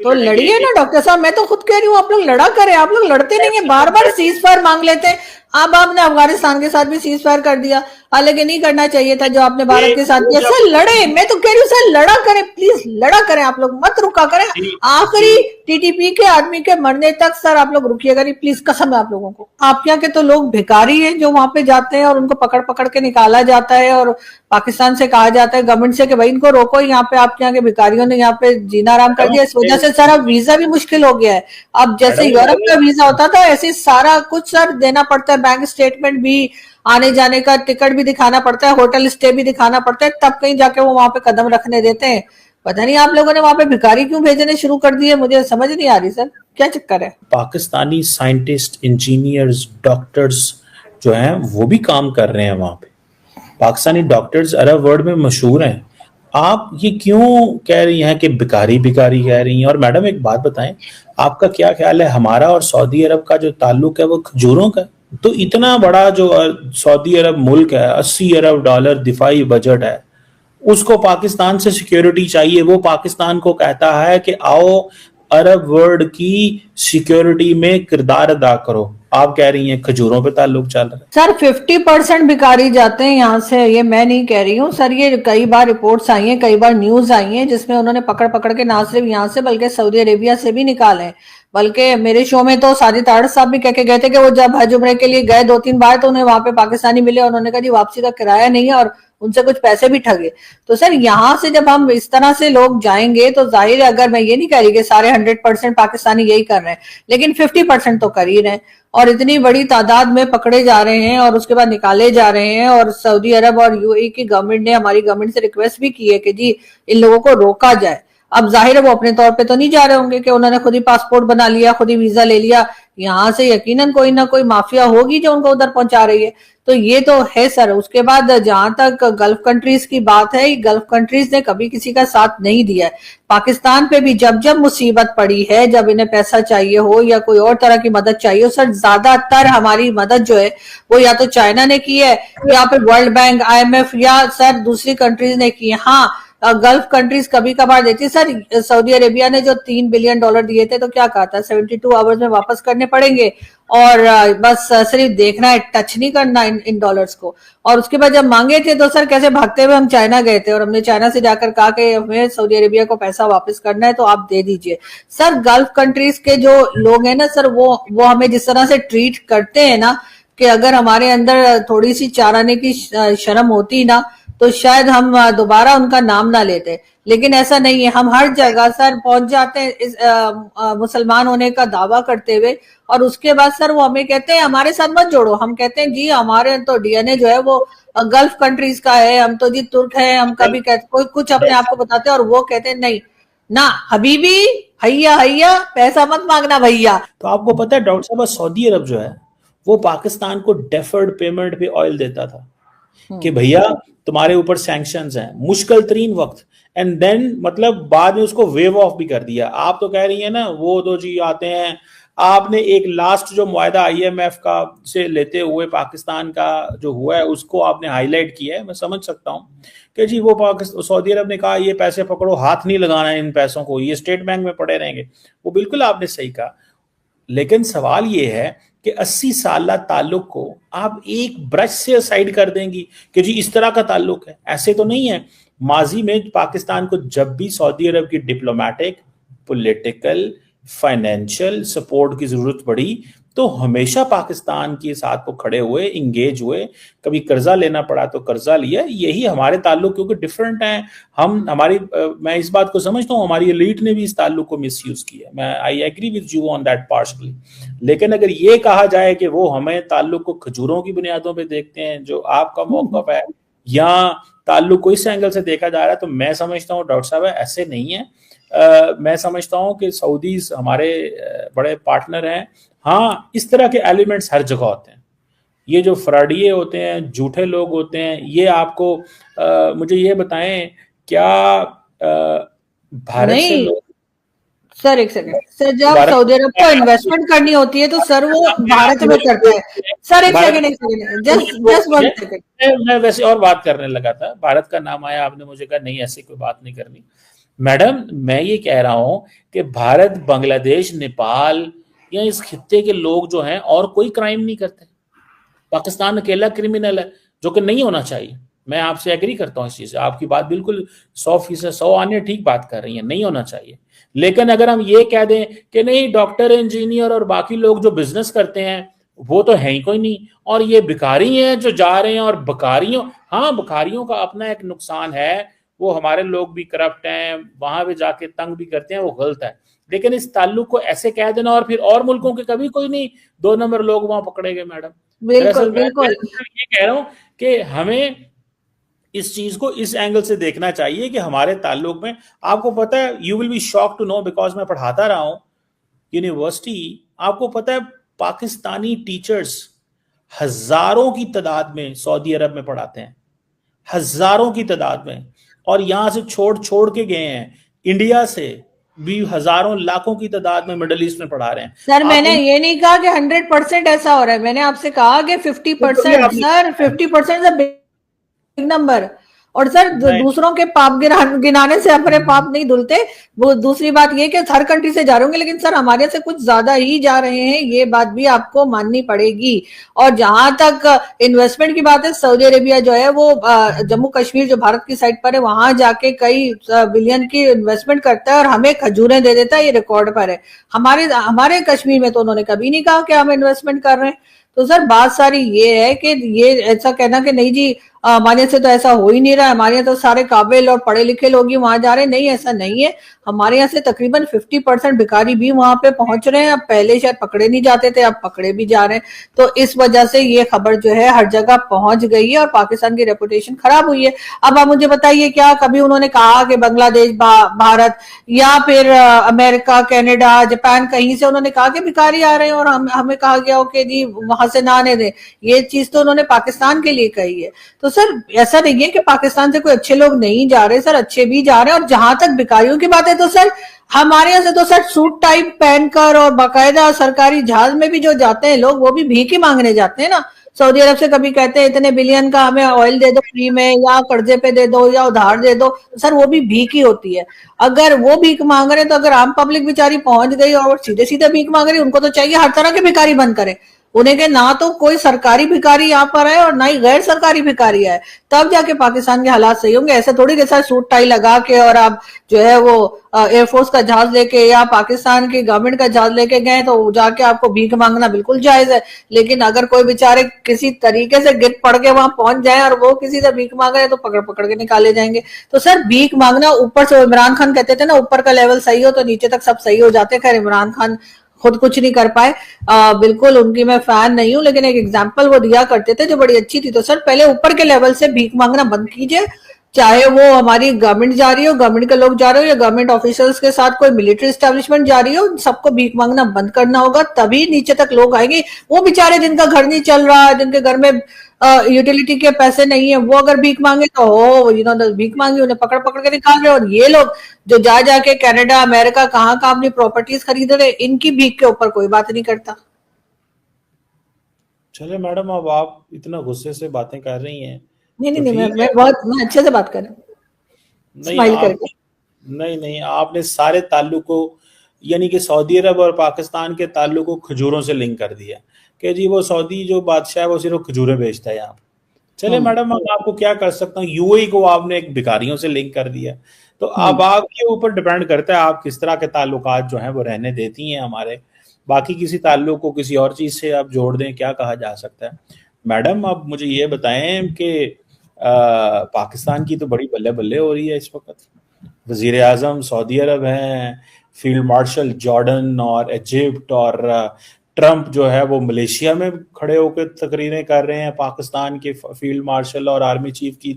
तो लड़िए ना डॉक्टर साहब, मैं तो खुद कह रही हूँ आप लोग लड़ा करें, आप लोग लड़ते नहीं है, बार बार सीज फायर मांग लेते हैं। अब आपने अफगानिस्तान के साथ भी सीज फायर कर दिया, हालांकि नहीं करना चाहिए था जो आपने भारत के साथ किया। सर लड़े, मैं तो कह रही हूँ सर लड़ा करें, प्लीज लड़ा करें, आप लोग मत रुका करें, आखिरी टीटीपी के आदमी के मरने तक सर आप लोग रुकिएगा नहीं प्लीज, कसम है आप लोगों को। आपके यहाँ के तो लोग भिखारी हैं जो वहां पे जाते हैं और उनको पकड़ पकड़ के निकाला जाता है, और पाकिस्तान से कहा जाता है गवर्नमेंट से कि भाई इनको रोको, यहाँ पे आपके यहाँ के भिखारियों ने यहाँ पे जीना आराम कर दिया, इस वजह से सर अब वीजा भी मुश्किल हो गया है। अब जैसे यूरोप का वीजा होता था ऐसे सारा कुछ सर देना पड़ता है, बैंक स्टेटमेंट भी, आने जाने का टिकट भी दिखाना पड़ता है, होटल स्टे भी दिखाना पड़ता है, तब कहीं जाके वो वहां पे कदम रखने देते हैं। पता नहीं आप लोगों ने वहां पे भिखारी क्यों भेजने शुरू कर दिए, मुझे समझ नहीं आ रही सर, क्या चक्कर है। पाकिस्तानी साइंटिस्ट, इंजीनियर्स, डॉक्टर्स जो हैं वो भी काम कर रहे हैं वहां पे। पाकिस्तानी डॉक्टर्स अरब वर्ल्ड में मशहूर हैं। आप ये क्यों कह रही हैं कि भिखारी भिखारी कह रही हैं? और मैडम एक बात बताएं, आपका क्या ख्याल है, हमारा और सऊदी अरब का जो ताल्लुक है वो खजूरों का है? तो इतना बड़ा जो सऊदी अरब मुल्क है, 80 अरब डॉलर दिफाई बजट है, उसको पाकिस्तान से सिक्योरिटी चाहिए। वो पाकिस्तान को कहता है कि आओ अरब वर्ल्ड की सिक्योरिटी में किरदार अदा करो। आप कह रही हैं खजूरों पे ताल्लुक चल रहा है। सर 50% भिखारी जाते हैं यहाँ से, ये मैं नहीं कह रही हूँ सर, ये कई बार रिपोर्ट्स आई हैं, कई बार न्यूज आई है जिसमें उन्होंने पकड़ पकड़ के ना सिर्फ यहाँ से बल्कि सऊदी अरेबिया से भी निकाले। बल्कि मेरे शो में तो साजिद तारड़ साहब भी कह के गए थे कि वो जब हज उम्रे के लिए गए 2-3 बार तो उन्हें वहां पे पाकिस्तानी मिले, उन्होंने कहा जी वापसी का किराया नहीं है, और उनसे कुछ पैसे भी ठगे। तो सर यहाँ से जब हम इस तरह से लोग जाएंगे तो जाहिर है, अगर मैं ये नहीं कह रही कि सारे 100% पाकिस्तानी यही कर रहे हैं, लेकिन 50% तो कर ही रहे हैं, और इतनी बड़ी तादाद में पकड़े जा रहे हैं और उसके बाद निकाले जा रहे हैं। और सऊदी अरब और यूएई की गवर्नमेंट ने हमारी गवर्नमेंट से रिक्वेस्ट भी की है कि जी इन लोगों को रोका जाए। अब जाहिर है वो अपने तौर पे तो नहीं जा रहे होंगे कि उन्होंने खुद ही पासपोर्ट बना लिया, खुद ही वीजा ले लिया, यहाँ से यकीनन कोई ना कोई माफिया होगी जो उनको उधर पहुंचा रही है। तो ये तो है सर। उसके बाद जहां तक गल्फ कंट्रीज की बात है, गल्फ कंट्रीज ने कभी किसी का साथ नहीं दिया है। पाकिस्तान पे भी जब जब मुसीबत पड़ी है, जब इन्हें पैसा चाहिए हो या कोई और तरह की मदद चाहिए हो, सर ज्यादातर हमारी मदद जो है वो या तो चाइना ने की है या फिर वर्ल्ड बैंक, IMF या सर दूसरी कंट्रीज ने की है। हाँ, गल्फ कंट्रीज कभी कभार देती है। सर सऊदी अरेबिया ने जो $3 बिलियन दिए थे तो क्या कहा था, 72 आवर्स में वापस करने पड़ेंगे, और बस सिर्फ देखना है, टच नहीं करना इन डॉलर्स को। और उसके बाद जब मांगे थे तो सर कैसे भागते हुए हम चाइना गए थे और हमने चाइना से जाकर कहा कि हमें सऊदी अरेबिया को पैसा वापस करना है तो आप दे दीजिए। सर गल्फ कंट्रीज के जो लोग हैं ना सर, वो हमें जिस तरह से ट्रीट करते हैं ना, कि अगर हमारे अंदर थोड़ी सी चाराने की शर्म होती ना तो शायद हम दोबारा उनका नाम ना लेते, लेकिन ऐसा नहीं है। हम हर जगह सर पहुंच जाते हैं इस मुसलमान होने का दावा करते हुए, और उसके बाद सर वो हमें कहते हैं हमारे साथ मत जोड़ो। हम कहते हैं जी हमारे तो डीएनए जो है वो गल्फ कंट्रीज का है, हम तो जी तुर्क है। हम कभी कहते कोई कुछ अपने आप को बताते हैं और वो कहते हैं नहीं ना हबीबी, हैया हैया, पैसा मत मांगना भैया। तो आपको पता है डॉक्टर साहब, सऊदी अरब जो है वो पाकिस्तान को डेफर्ड पेमेंट पे ऑयल देता था कि भैया तुम्हारे ऊपर सैंक्शंस हैं, मुश्किल तरीन वक्त, एंड देन मतलब बाद में उसको वेव ऑफ भी कर दिया। आप तो कह रही है ना वो तो जी आते हैं, आपने एक लास्ट जो मुआहदा IMF का से लेते हुए पाकिस्तान का जो हुआ है उसको आपने हाईलाइट किया है। मैं समझ सकता हूं कि जी वो सऊदी अरब ने कहा ये पैसे पकड़ो, हाथ नहीं लगाना है इन पैसों को, ये स्टेट बैंक में पड़े रहेंगे। वो बिल्कुल आपने सही कहा, लेकिन सवाल ये है कि 80 साल ताल्लुक को आप एक ब्रश से साइड कर देंगी कि जी इस तरह का ताल्लुक है। ऐसे तो नहीं है। माजी में पाकिस्तान को जब भी सऊदी अरब की डिप्लोमेटिक, पॉलिटिकल, फाइनेंशियल सपोर्ट की जरूरत पड़ी तो हमेशा पाकिस्तान के साथ वो खड़े हुए, इंगेज हुए। कभी कर्जा लेना पड़ा तो कर्जा लिया। यही हमारे ताल्लुक क्योंकि डिफरेंट हैं। मैं इस बात को समझता हूँ हमारी एलीट ने भी इस ताल्लुक को मिसयूज किया। मैं I agree with you on that partially. लेकिन अगर ये कहा जाए कि वो हमें ताल्लुक को खजूरों की बुनियादों पे देखते हैं जो आपका मौक़िफ़ है, या ताल्लुक को इस एंगल से देखा जा रहा है, तो मैं समझता हूँ डॉक्टर साहब ऐसे नहीं है। मैं समझता हूँ कि सऊदीज हमारे बड़े पार्टनर हैं। हाँ, इस तरह के एलिमेंट्स हर जगह होते हैं। ये जो फ्रॉडिये होते हैं, झूठे लोग होते हैं, ये आपको मुझे ये बताएं क्या भारत से लोग सर एक सेकंड सर, जब सऊदी अरब को इन्वेस्टमेंट करनी होती है तो सर वो भारत में करता है। सर एक सेकंड जस्ट वन सेकंड, मैं वैसे और बात करने लगा था, भारत का नाम आया, आपने मुझे कहा नहीं ऐसी कोई बात नहीं करनी। मैडम मैं ये कह रहा हूं कि भारत, बांग्लादेश, नेपाल या इस खित्ते के लोग जो हैं और कोई क्राइम नहीं करते। पाकिस्तान अकेला क्रिमिनल है, जो कि नहीं होना चाहिए। मैं आपसे एग्री करता हूँ इस चीज से, आपकी बात बिल्कुल 100% 100 आने ठीक बात कर रही है, नहीं होना चाहिए। लेकिन अगर हम ये कह दें कि नहीं, डॉक्टर, इंजीनियर और बाकी लोग जो बिजनेस करते हैं वो तो है ही कोई नहीं, और ये भिखारी हैं जो जा रहे हैं, और भिखारियों, हाँ भिखारियों का अपना एक नुकसान है, वो हमारे लोग भी करप्ट हैं, वहां पे जाके तंग भी करते हैं, वो गलत है। लेकिन इस ताल्लुक को ऐसे कह देना और फिर और मुल्कों के कभी कोई नहीं 2 नंबर लोग वहां पकड़े गए मैडम। बिल्कुल दरअसल मैं बिल्कुल। ये कह रहा हूं कि हमें इस चीज को इस एंगल से देखना चाहिए कि हमारे ताल्लुक में, आपको पता है, you will be shock to know, because मैं पढ़ाता रहा हूं यूनिवर्सिटी, आपको पता है पाकिस्तानी टीचर्स हजारों की तादाद में सऊदी अरब में पढ़ाते हैं, हजारों की तादाद में, और यहां से छोड़ छोड़ के गए हैं, इंडिया से भी हजारों लाखों की तादाद में मिडिल ईस्ट में पढ़ा रहे हैं। सर आप मैंने ये नहीं कहा कि 100% ऐसा हो रहा है, मैंने आपसे कहा कि 50%। Sir 50% big number. और सर दूसरों के पाप गिनाने से अपने पाप नहीं धुलते। वो दूसरी बात ये कि हर कंट्री से जा रहे होंगे, लेकिन सर हमारे से कुछ ज्यादा ही जा रहे हैं, ये बात भी आपको माननी पड़ेगी। और जहां तक इन्वेस्टमेंट की बात है, सऊदी अरेबिया जो है वो जम्मू कश्मीर जो भारत की साइड पर है, वहां जाके कई बिलियन की इन्वेस्टमेंट करता है और हमें खजूरें दे देता है, ये रिकॉर्ड पर है। हमारे कश्मीर में तो उन्होंने कभी नहीं कहा कि हम इन्वेस्टमेंट कर रहे हैं। तो सर बात सारी ये है कि ये ऐसा कहना कि नहीं जी हमारे से तो ऐसा हो ही नहीं रहा है, हमारे यहाँ तो सारे काबिल और पढ़े लिखे लोग ही वहां जा रहे हैं, नहीं ऐसा नहीं है। हमारे यहाँ से तकरीबन 50% भिखारी भी वहां पे पहुंच रहे हैं। अब पहले शायद पकड़े नहीं जाते थे, अब पकड़े भी जा रहे हैं। तो इस वजह से ये खबर जो है हर जगह पहुंच गई है और पाकिस्तान की रेपुटेशन खराब हुई है। अब आप मुझे बताइए, क्या कभी उन्होंने कहा कि बांग्लादेश, भारत या फिर अमेरिका, कनाडा, जापान, कहीं से उन्होंने कहा कि भिखारी आ रहे हैं और हमें कहा गया हो कि जी वहां से ना आने दें? ये चीज तो उन्होंने पाकिस्तान के लिए कही है। तो सर ऐसा नहीं है कि पाकिस्तान से कोई अच्छे लोग नहीं जा रहे, सर अच्छे भी जा रहे हैं। और जहां तक भिखारियों की बात है तो सर हमारे यहाँ से तो सर सूट टाइप पहनकर और बाकायदा सरकारी जहाज में भी जो जाते हैं लोग, वो भी भीख ही मांगने जाते हैं ना। सऊदी अरब से कभी कहते हैं इतने बिलियन का हमें ऑयल दे दो फ्री में, या कर्जे पे दे दो, या उधार दे दो, सर वो भी भीख ही होती है। अगर वो भीख मांग रहे हैं तो अगर आम पब्लिक बेचारी पहुंच गई और सीधे सीधे भीख मांग रही है, उनको तो चाहिए हर तरह के भिखारी बंद करें। उन्हें के ना तो कोई सरकारी भिखारी यहाँ पर है और ना ही गैर सरकारी भिखारी है, तब जाके पाकिस्तान के हालात सही होंगे। ऐसे थोड़ी के साथ सूट टाई लगा के और आप जो है वो एयरफोर्स का जहाज लेके या पाकिस्तान की गवर्नमेंट का जहाज लेके गए तो जाके आपको भीख मांगना बिल्कुल जायज है। लेकिन अगर कोई बेचारे किसी तरीके से गिर पड़ के वहां पहुंच जाए और वो किसी से भीख मांग रहे तो पकड़ पकड़ के निकाले जाएंगे। तो सर भीख मांगना ऊपर से, इमरान खान कहते थे ना ऊपर का लेवल सही हो तो नीचे तक सब सही हो जाते। खैर इमरान खान खुद कुछ नहीं कर पाए, बिल्कुल उनकी मैं फैन नहीं हूं, लेकिन एक एग्जांपल वो दिया करते थे जो बड़ी अच्छी थी। तो सर पहले ऊपर के लेवल से भीख मांगना बंद कीजिए, चाहे वो हमारी गवर्नमेंट जा रही हो, गवर्नमेंट के लोग जा रहे हो, या गवर्नमेंट ऑफिसर्स के साथ कोई मिलिट्री एस्टेब्लिशमेंट जा रही हो, सबको भीख मांगना बंद करना होगा, तभी नीचे तक लोग आएंगे। वो बेचारे जिनका घर नहीं चल रहा, जिनके घर में यूटिलिटी के पैसे नहीं है, वो अगर भीख मांगे तो हो भीख मांगी, उन्हें पकड़ पकड़ के निकाल रहे। और ये लोग जो जा जाके कनाडा, अमेरिका, कहाँ कहाँ अपनी प्रॉपर्टीज खरीद रहे, इनकी भीख के ऊपर कोई बात नहीं करता। चले मैडम, अब आप इतना गुस्से से बातें कर रही हैं। नहीं तो नहीं, ठीक मैं है, बहुत अच्छे से बात कर रही हूँ, नहीं स्माइल आप, करके। नहीं आपने सारे ताल्लुक को, यानी कि सऊदी अरब और पाकिस्तान के ताल्लुक को खजूरों से लिंक कर दिया कि जी वो सऊदी जो बादशाह है वो सिर्फ खजूरें बेचता है यहाँ। चले मैडम, अब आपको क्या कर सकता हूँ, यूएई को आपने एक भिखारियों से लिंक कर दिया। तो अब आपके ऊपर डिपेंड करता है आप किस तरह के ताल्लुकात जो हैं वो रहने देती हैं हमारे। बाकी किसी ताल्लुक को किसी और चीज से आप जोड़ दें, क्या कहा जा सकता है। मैडम अब मुझे ये बताएं कि पाकिस्तान की तो बड़ी बल्ले बल्ले हो रही है इस वक्त। वजीर आजम सऊदी अरब हैं, फील्ड मार्शल जॉर्डन और इजिप्ट, और ट्रंप जो है वो मलेशिया में खड़े होकर तकरीरें कर रहे हैं, पाकिस्तान के फील्ड मार्शल और आर्मी चीफ की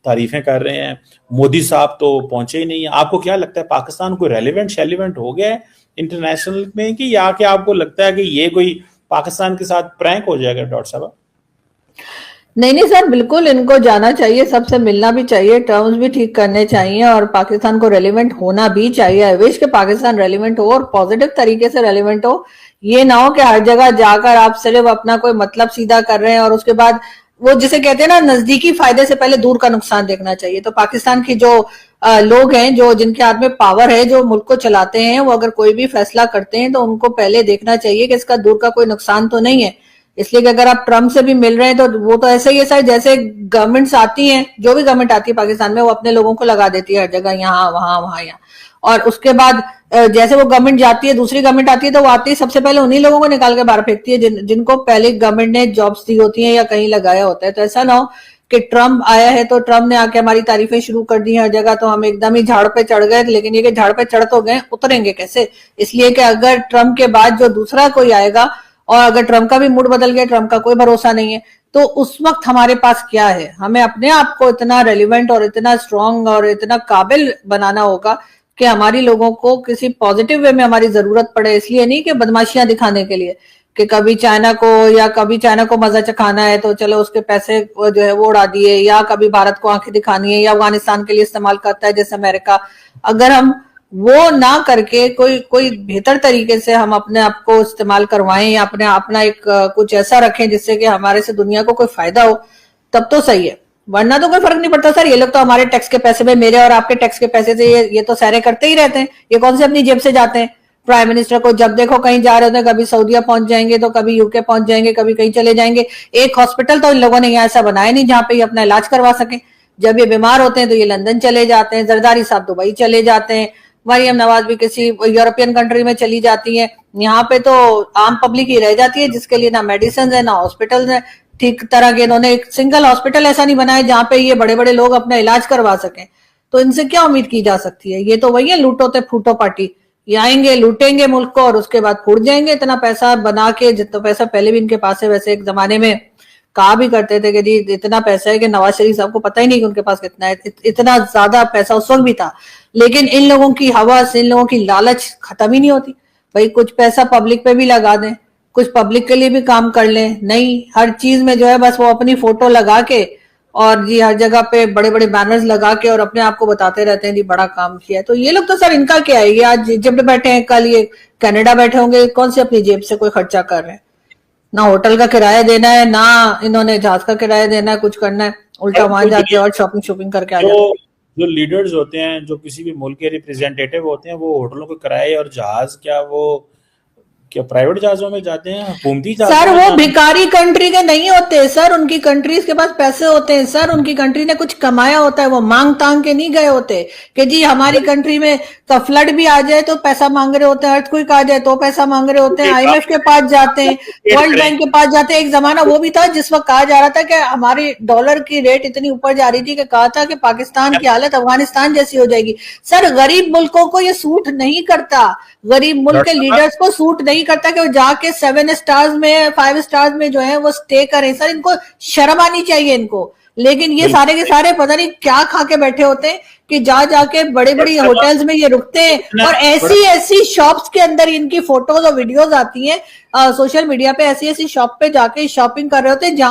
तारीफें कर रहे हैं। मोदी साहब तो पहुंचे ही नहीं है। आपको क्या लगता है पाकिस्तान कोई रेलिवेंट हो गया है इंटरनेशनल में, कि या कि आपको लगता है कि ये कोई पाकिस्तान के साथ प्रैंक हो जाएगा डॉक्टर साहब? नहीं सर, बिल्कुल इनको जाना चाहिए, सबसे मिलना भी चाहिए, टर्म्स भी ठीक करने चाहिए और पाकिस्तान को रेलिवेंट होना भी चाहिए। आई विश कि पाकिस्तान रेलिवेंट हो और पॉजिटिव तरीके से रेलिवेंट हो। ये ना हो कि हर जगह जाकर आप सिर्फ अपना कोई मतलब सीधा कर रहे हैं और उसके बाद वो जिसे कहते हैं ना नजदीकी फायदे से पहले दूर का नुकसान देखना चाहिए। तो पाकिस्तान की जो लोग हैं जो जिनके हाथ में पावर है, जो मुल्क को चलाते हैं, वो अगर कोई भी फैसला करते हैं तो उनको पहले देखना चाहिए कि इसका दूर का कोई नुकसान तो नहीं है। इसलिए कि अगर आप ट्रम्प से भी मिल रहे हैं तो वो तो ऐसे ही है सर, जैसे गवर्नमेंट्स आती हैं, जो भी गवर्नमेंट आती है पाकिस्तान में, वो अपने लोगों को लगा देती है हर जगह, यहाँ वहां वहां यहाँ। और उसके बाद जैसे वो गवर्नमेंट जाती है, दूसरी गवर्नमेंट आती है, तो वो आती है सबसे पहले उन्हीं लोगों को निकाल के बाहर फेंकती है जिनको पहले गवर्नमेंट ने जॉब्स दी होती है या कहीं लगाया होता है। तो ऐसा ना हो कि ट्रम्प आया है तो ट्रम्प ने आके हमारी तारीफें शुरू कर दी हर जगह, तो हम एकदम ही झाड़ पे चढ़ गए। लेकिन ये कि झाड़ पे चढ़ तो गए, उतरेंगे कैसे? इसलिए कि अगर ट्रम्प के बाद जो दूसरा कोई आएगा और अगर ट्रम्प का भी मूड बदल गया, ट्रम्प का कोई भरोसा नहीं है, तो उस वक्त हमारे पास क्या है? हमें अपने आप को इतना रेलिवेंट और इतना स्ट्रांग और इतना काबिल बनाना होगा कि हमारी लोगों को किसी पॉजिटिव वे में हमारी जरूरत पड़े। इसलिए नहीं कि बदमाशियां दिखाने के लिए कि कभी चाइना को मजा चखाना है तो चलो उसके पैसे जो है वो उड़ा दिए, या कभी भारत को आंखें दिखानी है, या अफगानिस्तान के लिए इस्तेमाल करता है जैसे अमेरिका। अगर हम वो ना करके कोई बेहतर तरीके से हम अपने आप को इस्तेमाल करवाएं या अपना एक कुछ ऐसा रखें जिससे कि हमारे से दुनिया को कोई फायदा हो, तब तो सही है। वरना तो कोई फर्क नहीं पड़ता सर। ये लोग तो हमारे टैक्स के पैसे में, मेरे और आपके टैक्स के पैसे से ये तो सैरे करते ही रहते हैं। ये कौन से अपनी जेब से जाते हैं? प्राइम मिनिस्टर को जब देखो कहीं जा रहे होते हैं, कभी सऊदीया पहुंच जाएंगे तो कभी यूके पहुंच जाएंगे, कभी कहीं चले जाएंगे। एक हॉस्पिटल तो इन लोगों ने यहाँ ऐसा बनाया नहीं जहां पे ये अपना इलाज करवा सके। जब ये बीमार होते हैं तो ये लंदन चले जाते हैं, जरदारी साहब दुबई चले जाते हैं, मरियम नवाज भी किसी यूरोपियन कंट्री में चली जाती है। यहाँ पे तो आम पब्लिक ही रह जाती है जिसके लिए ना मेडिसिन है ना हॉस्पिटल है ठीक तरह के। इन्होंने एक सिंगल हॉस्पिटल ऐसा नहीं बनाया जहां पे ये बड़े बड़े लोग अपना इलाज करवा सकें। तो इनसे क्या उम्मीद की जा सकती है? ये तो वही है लूटो ते फूटो पार्टी। ये आएंगे, लूटेंगे मुल्क को और उसके बाद फूट जाएंगे। इतना पैसा बना के, जितना पैसा पहले भी इनके पास है, वैसे एक जमाने में कहा भी करते थे कि जी इतना पैसा है कि नवाज शरीफ साहब को पता ही नहीं कि उनके पास कितना है। इतना ज्यादा पैसा उस वक्त भी था। लेकिन इन लोगों की हवस, इन लोगों की लालच खत्म ही नहीं होती। भाई कुछ पैसा पब्लिक पे भी लगा दें, कुछ पब्लिक के लिए भी काम कर लें। नहीं, हर चीज में जो है बस वो अपनी फोटो लगा के और जी हर जगह पे बड़े बड़े बैनर्स लगा के और अपने आप को बताते रहते हैं जी बड़ा काम किया है। तो ये लोग तो सर इनका क्या है? ये आज इजिप्ट बैठे हैं, कल ये कनाडा बैठे होंगे, कौन से अपनी जेब से कोई खर्चा कर रहे हैं? ना होटल का किराया देना है, ना इन्होंने जहाज का किराया देना है, कुछ करना है। उल्टा वहां जाके और शॉपिंग करके आ जाते हैं। जो लीडर्स होते हैं, जो किसी भी मुल्क के रिप्रेजेंटेटिव होते हैं, वो होटलों के किराए और जहाज क्या प्राइवेट जहाजों में जाते हैं, हुकूमती जहाजों सर में वो भिखारी कंट्री के नहीं होते सर। उनकी कंट्रीज के पास पैसे होते हैं सर। उनकी कंट्री ने कुछ कमाया होता है। वो मांग तांग के नहीं गए होते कि जी हमारी कंट्री में का फ्लड भी आ जाए तो पैसा मांग रहे होते हैं, अर्थक्वेक आ जाए तो पैसा मांग रहे होते हैं, IMF के पास जाते हैं, वर्ल्ड बैंक के पास जाते हैं। एक जमाना वो भी था जिस वक्त कहा जा रहा था कि हमारी डॉलर की रेट इतनी ऊपर जा रही थी कि कहा था कि पाकिस्तान की हालत अफगानिस्तान जैसी हो जाएगी। सर गरीब मुल्कों को ये सूट नहीं करता। गरीब मुल्क के लीडर्स को सूट नहीं करता कि वो जाके 7 स्टार्स में 5 स्टार्स में जो है वो स्टे करें। सर इनको शर्म आनी चाहिए इनको। लेकिन ये सारे के सारे पता नहीं क्या खा के बैठे होते हैं कि जाके बड़े बड़ी होटल्स में ये रुकते हैं और ऐसी शॉप्स के अंदर इनकी फोटोज और वीडियोज आती हैं सोशल मीडिया पे। ऐसी शॉप पे जाके शॉपिंग कर रहे होते हैं